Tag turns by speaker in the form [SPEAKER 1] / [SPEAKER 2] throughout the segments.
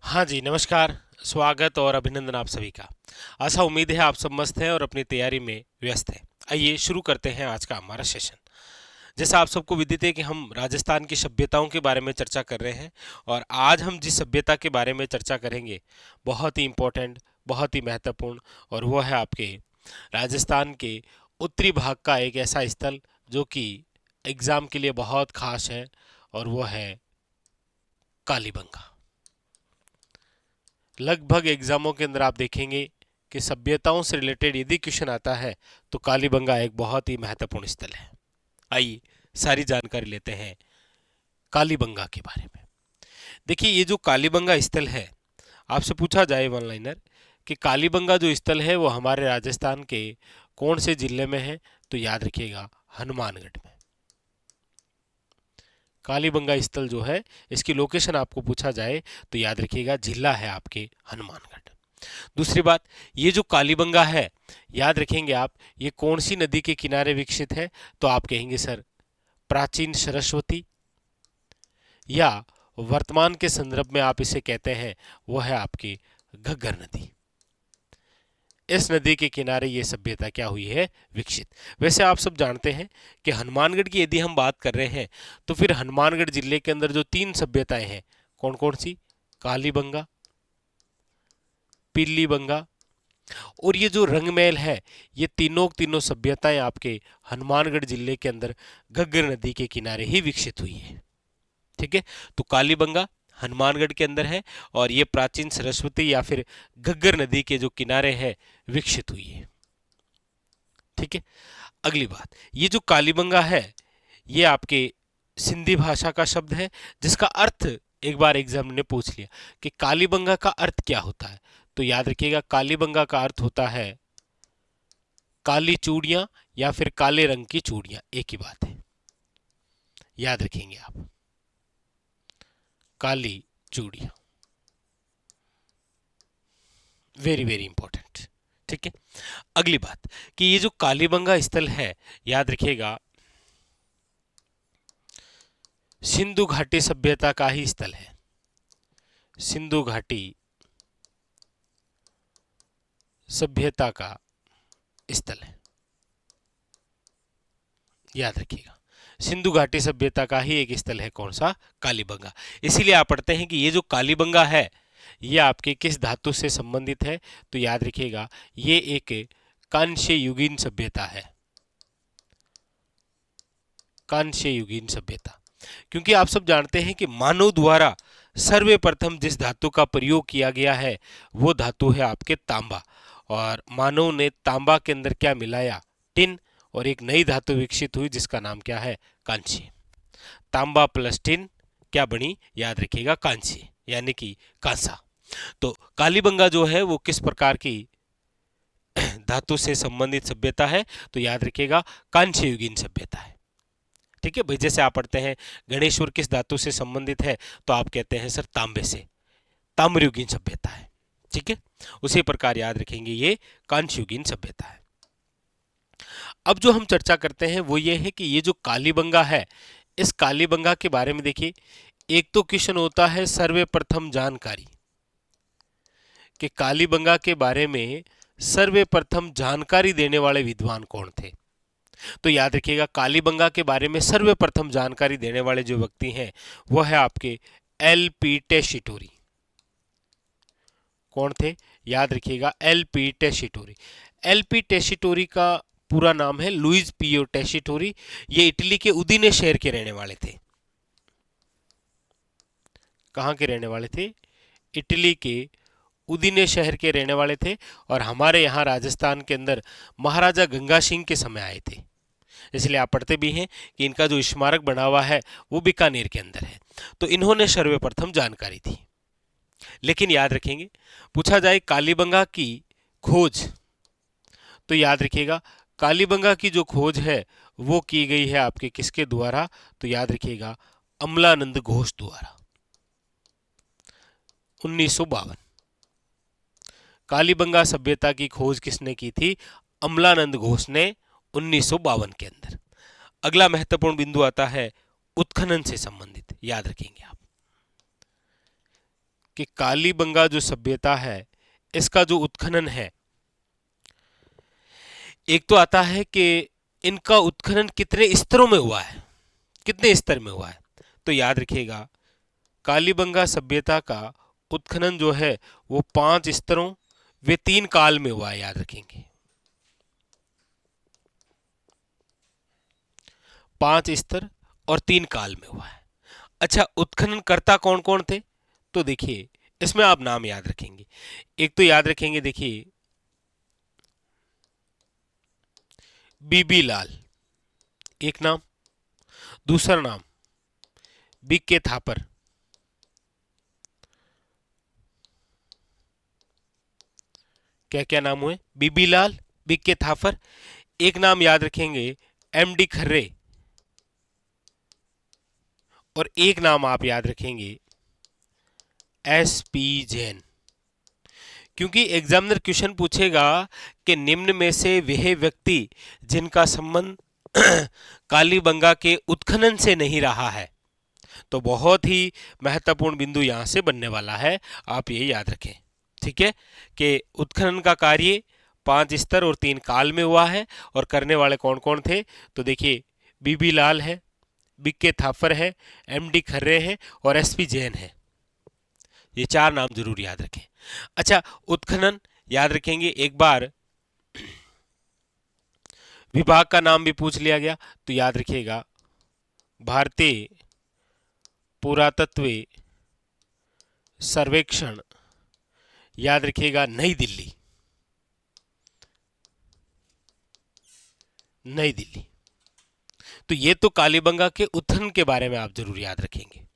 [SPEAKER 1] हाँ जी, नमस्कार, स्वागत और अभिनंदन आप सभी का। आशा उम्मीद है आप सब मस्त हैं और अपनी तैयारी में व्यस्त हैं। आइए शुरू करते हैं आज का हमारा सेशन। जैसा आप सबको विदित है कि हम राजस्थान की सभ्यताओं के बारे में चर्चा कर रहे हैं और आज हम जिस सभ्यता के बारे में चर्चा करेंगे बहुत ही इम्पोर्टेंट, बहुत ही महत्वपूर्ण और वो है आपके राजस्थान के उत्तरी भाग का एक ऐसा स्थल जो कि एग्ज़ाम के लिए बहुत खास है और वो है कालीबंगा। लगभग एग्जामों के अंदर आप देखेंगे कि सभ्यताओं से रिलेटेड यदि क्वेश्चन आता है तो कालीबंगा एक बहुत ही महत्वपूर्ण स्थल है। आइए सारी जानकारी लेते हैं कालीबंगा के बारे में। देखिए, ये जो कालीबंगा स्थल है, आपसे पूछा जाए वन लाइनर कि कालीबंगा जो स्थल है वो हमारे राजस्थान के कौन से जिले में है, तो याद रखिएगा हनुमानगढ़ में। कालीबंगा स्थल जो है इसकी लोकेशन आपको पूछा जाए तो याद रखिएगा जिला है आपके हनुमानगढ़। दूसरी बात, ये जो कालीबंगा है, याद रखेंगे आप, ये कौन सी नदी के किनारे विकसित है, तो आप कहेंगे सर प्राचीन सरस्वती, या वर्तमान के संदर्भ में आप इसे कहते हैं वो है आपकी घग्गर नदी। इस नदी के किनारे ये सभ्यता क्या हुई है, विकसित। वैसे आप सब जानते हैं कि हनुमानगढ़ की यदि हम बात कर रहे हैं तो फिर हनुमानगढ़ जिले के अंदर जो तीन सभ्यताएं हैं, कौन कौन सी, कालीबंगा, पीलीबंगा और ये जो रंगमहल है, ये तीनों सभ्यताएं आपके हनुमानगढ़ जिले के अंदर घग्गर नदी के किनारे ही विकसित हुई है। ठीक है, तो कालीबंगा हनुमानगढ़ के अंदर है और ये प्राचीन सरस्वती या फिर घग्गर नदी के जो किनारे है विकसित हुई है। ठीक है, अगली बात, ये जो कालीबंगा है ये आपके सिंधी भाषा का शब्द है जिसका अर्थ एक बार एग्जाम ने पूछ लिया कि कालीबंगा का अर्थ क्या होता है, तो याद रखिएगा कालीबंगा का अर्थ होता है काली चूड़ियां या फिर काले रंग की चूड़ियां, एक ही बात है, याद रखेंगे आप, काली चूड़ियां, वेरी वेरी इंपॉर्टेंट। ठीक है, अगली बात कि ये जो कालीबंगा स्थल है, याद रखिएगा सिंधु घाटी सभ्यता का ही स्थल है। सिंधु घाटी सभ्यता का स्थल है, याद रखिएगा सिंधु घाटी सभ्यता का ही एक स्थल है, कौन सा, कालीबंगा। इसीलिए आप पढ़ते हैं कि ये जो कालीबंगा है ये आपके किस धातु से संबंधित है, तो याद रखिएगा ये एक कांस्य युगीन सभ्यता है। कांस्य युगीन सभ्यता, क्योंकि आप सब जानते हैं कि मानव द्वारा सर्वप्रथम जिस धातु का प्रयोग किया गया है वो धातु है आपके तांबा, और मानव ने तांबा के अंदर क्या मिलाया, टिन, और एक नई धातु विकसित हुई जिसका नाम क्या है, कांस्य। तांबा प्लस टिन क्या बनी, याद रखिएगा कांस्य, यानी कि कांसा। तो कालीबंगा जो है वो किस प्रकार की धातु से संबंधित सभ्यता है, तो याद रखिएगा कांस्य युगीन सभ्यता है। ठीक है भाई, जैसे आप पढ़ते हैं गणेश्वर किस धातु से संबंधित है, तो आप कहते हैं सर तांबे से, ताम्रयुगीन सभ्यता है। ठीक है, उसी प्रकार याद रखेंगे ये कांस्ययुगीन सभ्यता है। अब जो हम चर्चा करते हैं वो ये है कि ये जो कालीबंगा है, इस कालीबंगा के बारे में देखिए, एक तो क्वेश्चन होता है सर्वप्रथम जानकारी, कि कालीबंगा के बारे में सर्वप्रथम जानकारी देने वाले विद्वान कौन थे, तो याद रखिएगा कालीबंगा के बारे में सर्वप्रथम जानकारी देने वाले जो व्यक्ति हैं वो है आपके एल पी टेशिटोरी। कौन थे, याद रखिएगा एल पी टेशिटोरी। एल पी टेशिटोरी का पूरा नाम है लुइस पियो टेशिटोरी। ये इटली के उदीने शहर के रहने वाले थे। कहाँ के रहने वाले थे, इटली के उदीने शहर के रहने वाले थे, और हमारे यहाँ राजस्थान के अंदर महाराजा गंगा सिंह के समय आए थे। इसलिए आप पढ़ते भी हैं कि इनका जो स्मारक बना हुआ है वो बीकानेर के अंदर है। तो इन्होंने सर्वप्रथम जानकारी दी। लेकिन याद रखेंगे, पूछा जाए कालीबंगा की खोज, तो याद रखिएगा कालीबंगा की जो खोज है वो की गई है आपके किसके द्वारा, तो याद रखिएगा अमलानंद घोष द्वारा, 1952। कालीबंगा सभ्यता की खोज किसने की थी, अमलानंद घोष ने 1952 के अंदर। अगला महत्वपूर्ण बिंदु आता है उत्खनन से संबंधित, याद रखेंगे आप। कि कालीबंगा जो सभ्यता है इसका जो उत्खनन है, एक तो आता है कि इनका उत्खनन कितने स्तरों में हुआ है, कितने स्तर में हुआ है। तो याद रखिएगा कालीबंगा सभ्यता का उत्खनन जो है वो 5 स्तरों वे 3 काल में हुआ है, याद रखेंगे 5 स्तर और 3 काल में हुआ है। अच्छा, उत्खनन करता कौन कौन थे? तो देखिए इसमें आप नाम याद रखेंगे। एक तो याद रखेंगे, देखिए बीबी लाल एक नाम, दूसरा नाम बीके थापर, क्या क्या नाम हुए? बीबी लाल, बीके थापर। एक नाम याद रखेंगे एमडी खर्रे, और एक नाम आप याद रखेंगे एसपी जैन। क्योंकि एग्जामिनर क्वेश्चन पूछेगा कि निम्न में से वह व्यक्ति जिनका संबंध कालीबंगा के उत्खनन से नहीं रहा है, तो बहुत ही महत्वपूर्ण बिंदु यहां से बनने वाला है, आप ये याद रखें। ठीक है कि उत्खनन का कार्य 5 स्तर और 3 काल में हुआ है, और करने वाले कौन कौन थे? तो देखिए बीबी लाल है, बीके थापर है, एमडी खर्रे है और एसपी जैन है। ये 4 नाम जरूर याद रखें। अच्छा, उत्खनन याद रखेंगे, एक बार विभाग का नाम भी पूछ लिया गया, तो याद रखिएगा भारतीय पुरातत्व सर्वेक्षण, याद रखिएगा नई दिल्ली, नई दिल्ली। तो ये तो कालीबंगा के उत्खनन के बारे में आप जरूर याद रखेंगे।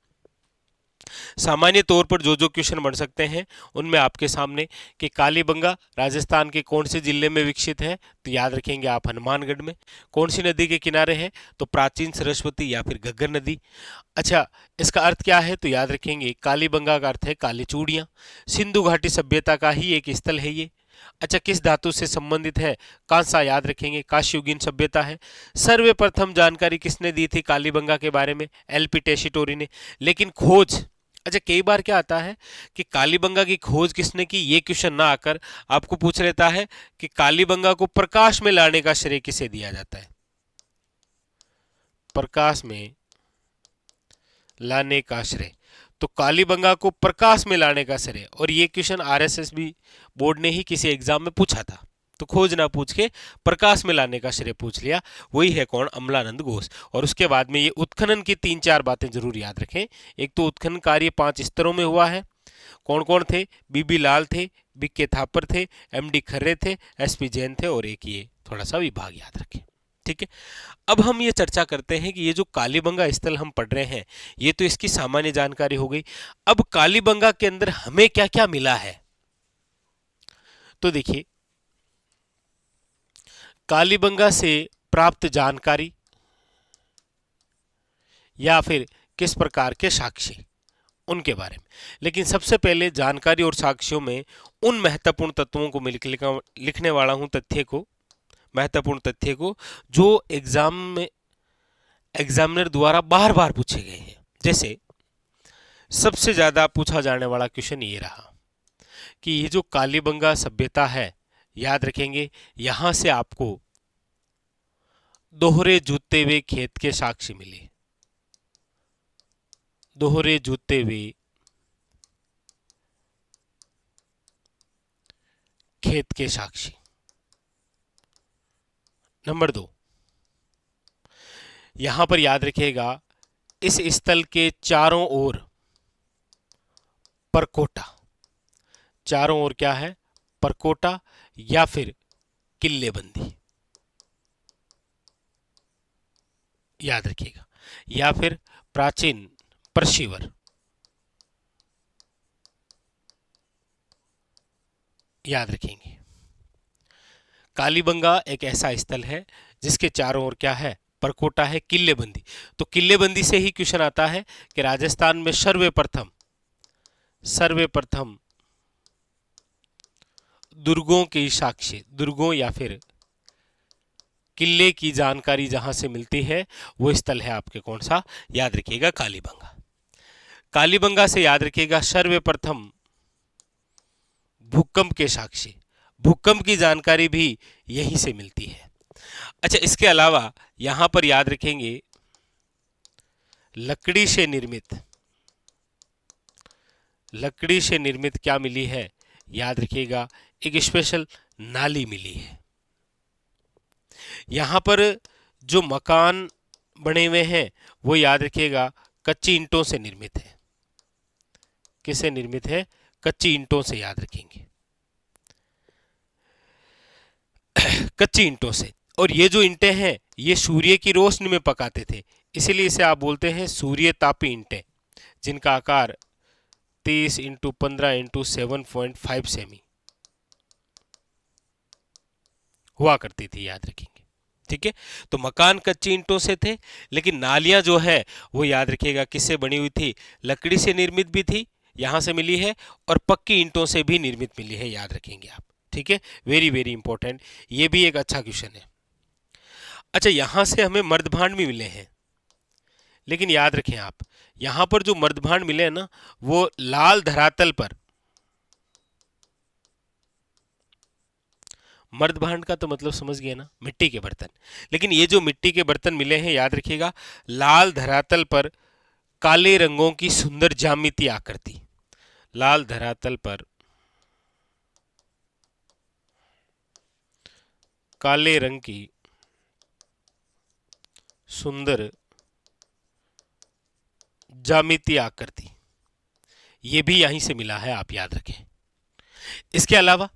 [SPEAKER 1] सामान्य तौर पर जो जो क्वेश्चन बन सकते हैं उनमें आपके सामने कि कालीबंगा राजस्थान के कौन से जिले में विकसित है, तो याद रखेंगे आप हनुमानगढ़ में। कौन सी नदी के किनारे है? तो प्राचीन सरस्वती या फिर घग्गर नदी। अच्छा, इसका अर्थ क्या है? तो याद रखेंगे कालीबंगा का अर्थ है काली चूड़ियां। सिंधु घाटी सभ्यता का ही एक स्थल है ये। अच्छा, किस धातु से संबंधित है? कांसा, याद रखेंगे काश्युगीन सभ्यता है। सर्वप्रथम जानकारी किसने दी थी कालीबंगा के बारे में? एलपी टेसीटोरी ने। लेकिन खोज, अच्छा कई बार क्या आता है कि कालीबंगा की खोज किसने की, ये क्वेश्चन ना आकर आपको पूछ लेता है कि कालीबंगा को प्रकाश में लाने का श्रेय किसे दिया जाता है? प्रकाश में लाने का श्रेय, तो कालीबंगा को प्रकाश में लाने का श्रेय। और ये क्वेश्चन आरएसएस भी बोर्ड ने ही किसी एग्जाम में पूछा था, तो खोज ना पूछ के प्रकाश में लाने का श्रेय पूछ लिया। वही है कौन? अमलानंद घोष। और उसके बाद में ये उत्खनन की 3-4 बातें जरूर याद रखें। एक तो उत्खनन कार्य 5 स्तरों में हुआ है। कौन कौन थे? बीबी लाल थे, बीके थापर थे, एमडी खर्रे थे, एसपी जैन थे, और एक ये थोड़ा सा विभाग याद रखें। ठीक है, अब हम ये चर्चा करते हैं कि ये जो कालीबंगा स्थल हम पढ़ रहे हैं, ये तो इसकी सामान्य जानकारी हो गई। अब कालीबंगा के अंदर हमें क्या क्या मिला है? तो देखिए कालीबंगा से प्राप्त जानकारी या फिर किस प्रकार के साक्ष्य, उनके बारे में। लेकिन सबसे पहले जानकारी और साक्ष्यों में उन महत्वपूर्ण तत्वों को मैं लिखने वाला हूं, तथ्य को, महत्वपूर्ण तथ्य को, जो एग्जाम में एग्जामिनर द्वारा बार बार पूछे गए हैं। जैसे सबसे ज्यादा पूछा जाने वाला क्वेश्चन ये रहा कि ये जो कालीबंगा सभ्यता है, याद रखेंगे यहां से आपको दोहरे जूते हुए खेत के साक्ष्य मिले। दोहरे जूते हुए खेत के साक्ष्य। नंबर 2, यहां पर याद रखिएगा इस स्थल के चारों ओर परकोटा, चारों ओर क्या है? परकोटा या फिर किल्लेबंदी, याद रखिएगा, या फिर प्राचीन परशिवर, याद रखेंगे। कालीबंगा एक ऐसा स्थल है जिसके चारों ओर क्या है? परकोटा है, किल्लेबंदी। तो किल्लेबंदी से ही क्वेश्चन आता है कि राजस्थान में सर्वप्रथम दुर्गों की साक्ष्य, दुर्गों या फिर किले की जानकारी जहां से मिलती है वो स्थल है आपके कौन सा? याद रखिएगा कालीबंगा। कालीबंगा से याद रखिएगा सर्वप्रथम भूकंप के साक्षी, भूकंप की जानकारी भी यहीं से मिलती है। अच्छा, इसके अलावा यहां पर याद रखेंगे लकड़ी से निर्मित, लकड़ी से निर्मित क्या मिली है, याद रखिएगा एक स्पेशल नाली मिली है। यहां पर जो मकान बने हुए हैं वो याद रखिएगा कच्ची ईंटों से निर्मित है। किससे निर्मित है? कच्ची ईंटों से, याद रखेंगे कच्ची ईंटों से। और ये जो ईंटें हैं ये सूर्य की रोशनी में पकाते थे, इसीलिए इसे आप बोलते हैं सूर्य तापी ईंटें, जिनका आकार 30 इंटू 15 इंटू 7.5 सेमी हुआ करती थी, याद रखेंगे। ठीक है, तो मकान कच्ची ईंटों से थे, लेकिन नालियां जो है वो याद रखिएगा किससे बनी हुई थी? लकड़ी से निर्मित भी थी, यहां से मिली है, और पक्की ईंटों से भी निर्मित मिली है, याद रखेंगे आप। ठीक है, वेरी वेरी इंपॉर्टेंट, ये भी एक अच्छा क्वेश्चन है। अच्छा, यहां से हमें मर्दभांड भी मिले हैं, लेकिन याद रखें आप, यहां पर जो मर्दभांड मिले हैं ना वो लाल धरातल पर, मर्दभांड का तो मतलब समझ गए ना, मिट्टी के बर्तन। लेकिन ये जो मिट्टी के बर्तन मिले हैं, याद रखिएगा लाल धरातल पर काले रंगों की सुंदर ज्यामितीय आकृति, लाल धरातल पर काले रंग की सुंदर ज्यामितीय आकृति, ये भी यहीं से मिला है, आप याद रखें। इसके अलावा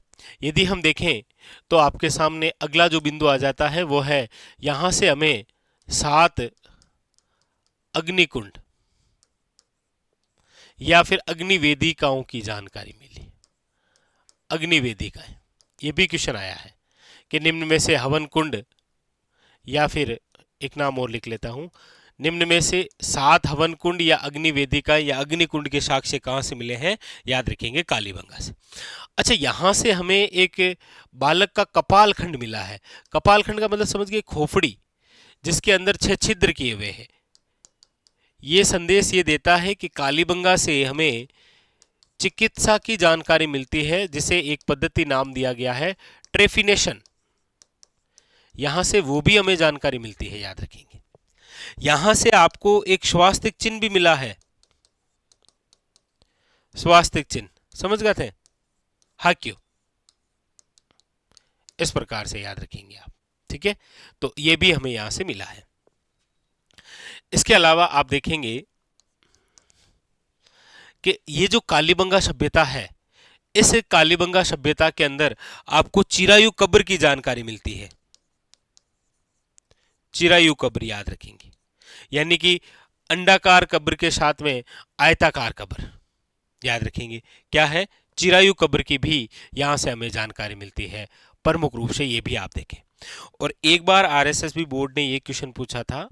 [SPEAKER 1] यदि हम देखें तो आपके सामने अगला जो बिंदु आ जाता है वो है, यहां से हमें 7 अग्निकुंड या फिर अग्निवेदिकाओं की जानकारी मिली। अग्निवेदिकाएं, ये भी क्वेश्चन आया है कि निम्न में से हवन कुंड, या फिर एक नाम और लिख लेता हूं, निम्न में से 7 हवन कुंड या अग्निवेदिका या अग्निकुंड के साक्ष्य कहां से मिले हैं, याद रखेंगे कालीबंगा से। अच्छा, यहां से हमें एक बालक का कपाल खंड मिला है। कपाल खंड का मतलब समझ गए, खोपड़ी, जिसके अंदर 6 छिद्र किए हुए हैं। ये संदेश ये देता है कि कालीबंगा से हमें चिकित्सा की जानकारी मिलती है, जिसे एक पद्धति नाम दिया गया है ट्रेफिनेशन। यहां से वो भी हमें जानकारी मिलती है, याद रखेंगे। यहां से आपको एक स्वास्तिक चिन्ह भी मिला है, स्वास्तिक चिन्ह समझ गए थे, हाँ क्यों, इस प्रकार से याद रखेंगे आप। ठीक है, तो ये भी हमें यहां से मिला है। इसके अलावा आप देखेंगे कि ये जो कालीबंगा सभ्यता है, इस कालीबंगा सभ्यता के अंदर आपको चिरायु कब्र की जानकारी मिलती है। चिरायु कब्र याद रखेंगे, यानी कि अंडाकार कब्र के साथ में आयताकार कब्र, याद रखेंगे क्या है, चिरायु कब्र की भी यहां से हमें जानकारी मिलती है प्रमुख रूप से, ये भी आप देखें। और एक बार आरएसएस बोर्ड ने ये क्वेश्चन पूछा था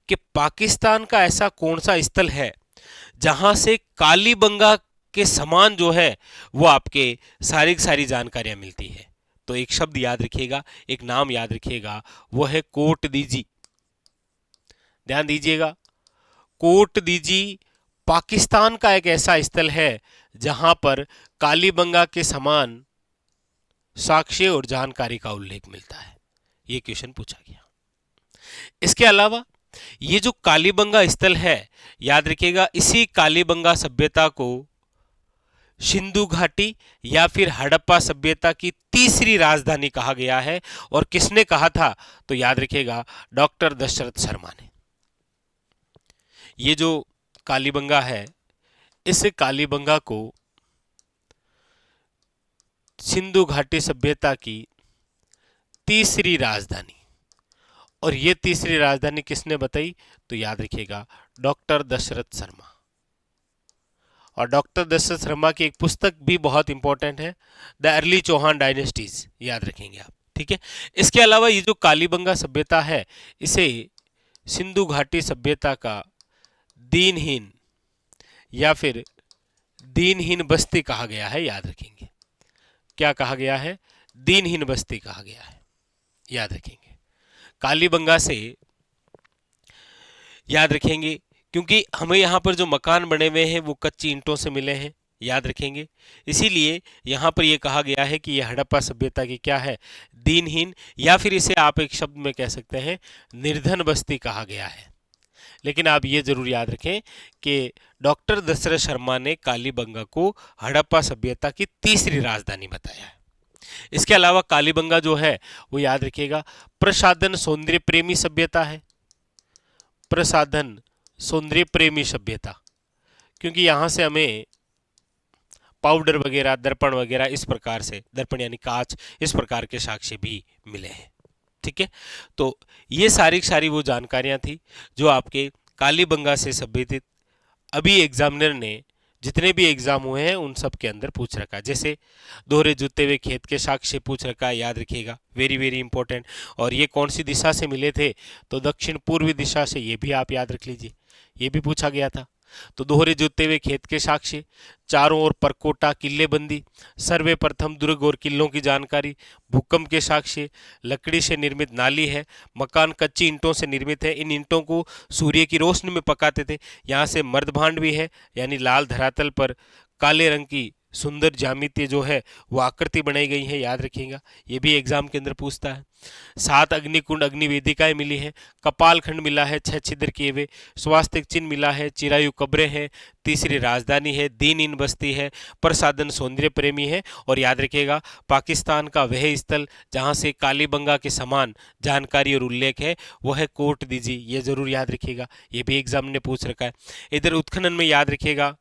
[SPEAKER 1] कि पाकिस्तान का ऐसा कौन सा स्थल है जहां से कालीबंगा के समान जो है वो आपके सारी जानकारियां मिलती है। तो एक शब्द याद रखिएगा, एक नाम याद रखिएगा, वो है कोट दीजी। ध्यान दीजिएगा, कोट दीजी पाकिस्तान का एक ऐसा स्थल है जहां पर कालीबंगा के समान साक्ष्य और जानकारी का उल्लेख मिलता है। यह क्वेश्चन पूछा गया। इसके अलावा ये जो कालीबंगा स्थल है, याद रखिएगा इसी कालीबंगा सभ्यता को सिंधु घाटी या फिर हड़प्पा सभ्यता की तीसरी राजधानी कहा गया है। और किसने कहा था, तो याद रखिएगा डॉक्टर दशरथ शर्मा ने। ये जो कालीबंगा है, इस कालीबंगा को सिंधु घाटी सभ्यता की तीसरी राजधानी, और ये तीसरी राजधानी किसने बताई, तो याद रखिएगा डॉक्टर दशरथ शर्मा। और डॉक्टर दशरथ शर्मा की एक पुस्तक भी बहुत इंपॉर्टेंट है, द अर्ली चौहान डायनेस्टीज, याद रखेंगे आप। ठीक है, इसके अलावा ये जो कालीबंगा सभ्यता है, इसे सिंधु घाटी सभ्यता का दीनहीन या फिर दीनहीन बस्ती कहा गया है, याद रखेंगे। क्या कहा गया है, दीनहीन बस्ती कहा गया है, याद रखेंगे। कालीबंगा से याद रखेंगे क्योंकि हमें यहाँ पर जो मकान बने हुए हैं वो कच्ची ईंटों से मिले हैं, याद रखेंगे। इसीलिए यहाँ पर ये कहा गया है कि ये हड़प्पा सभ्यता की क्या है, दीनहीन, या फिर इसे आप एक शब्द में कह सकते हैं निर्धन बस्ती कहा गया है। लेकिन आप ये जरूर याद रखें कि डॉक्टर दशरथ शर्मा ने कालीबंगा को हड़प्पा सभ्यता की तीसरी राजधानी बताया है। इसके अलावा कालीबंगा जो है वो याद रखिएगा प्रसाधन सौंदर्य प्रेमी सभ्यता है, प्रसाधन सौंदर्य प्रेमी सभ्यता, क्योंकि यहां से हमें पाउडर वगैरह, दर्पण वगैरह, इस प्रकार से, दर्पण यानी कांच, इस प्रकार के साक्ष्य भी मिले हैं। ठीक है, तो ये सारी सारी वो जानकारियां थी जो आपके कालीबंगा से संबंधित अभी एग्जामिनर ने जितने भी एग्जाम हुए हैं उन सब के अंदर पूछ रखा है। जैसे दोहरे जुते हुए खेत के साक्ष्य पूछ रखा है, याद रखिएगा, वेरी वेरी इंपॉर्टेंट। और ये कौन सी दिशा से मिले थे, तो दक्षिण पूर्वी दिशा से, ये भी आप याद रख लीजिए, ये भी पूछा गया था। तो दोहरे जुते हुए खेत के साक्ष्य, चारों ओर परकोटा किल्लेबंदी, सर्वे प्रथम दुर्ग और किलों की जानकारी, भूकंप के साक्ष्य, लकड़ी से निर्मित नाली है, मकान कच्ची ईंटों से निर्मित है, इन ईंटों को सूर्य की रोशनी में पकाते थे, यहाँ से मर्दभांड भी है, यानी लाल धरातल पर काले रंग की सुंदर ज्यामिति जो है वो आकृति बनाई गई है, याद रखिएगा, ये भी एग्जाम के अंदर पूछता है। 7 अग्निकुंड अग्निवेदिकाएं मिली है, कपाल खंड मिला है 6 छिद्र किए हुए, स्वास्तिक चिन्ह मिला है, चिरायु कब्रें हैं, तीसरी राजधानी है, दीन बस्ती है, प्रसाधन सौंदर्य प्रेमी है, और याद रखिएगा पाकिस्तान का वह स्थल जहां से कालीबंगा के समान जानकारी और उल्लेख है वो है कोट दीजी, ये जरूर याद रखिएगा, ये भी एग्जाम ने पूछ रखा है। इधर उत्खनन में याद रखिएगा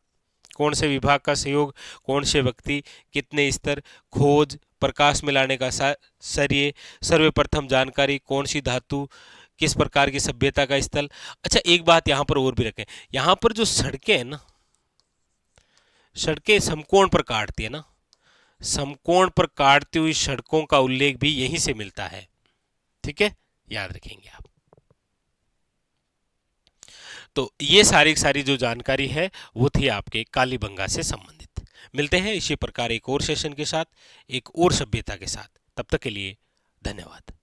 [SPEAKER 1] कौन से विभाग का सहयोग, कौन से व्यक्ति, कितने स्तर, खोज, प्रकाश मिलाने का सरिये, सर्वप्रथम जानकारी, कौन सी धातु, किस प्रकार की सभ्यता का स्थल। अच्छा, एक बात यहां पर और भी रखें, यहां पर जो सड़कें हैं ना, सड़कें समकोण पर काटती है ना, समकोण पर काटती हुई सड़कों का उल्लेख भी यहीं से मिलता है। ठीक है, याद रखेंगे आप। तो ये सारी सारी जो जानकारी है वो थी आपके कालीबंगा से संबंधित। मिलते हैं इसी प्रकार एक और सेशन के साथ, एक और सभ्यता के साथ, तब तक के लिए धन्यवाद।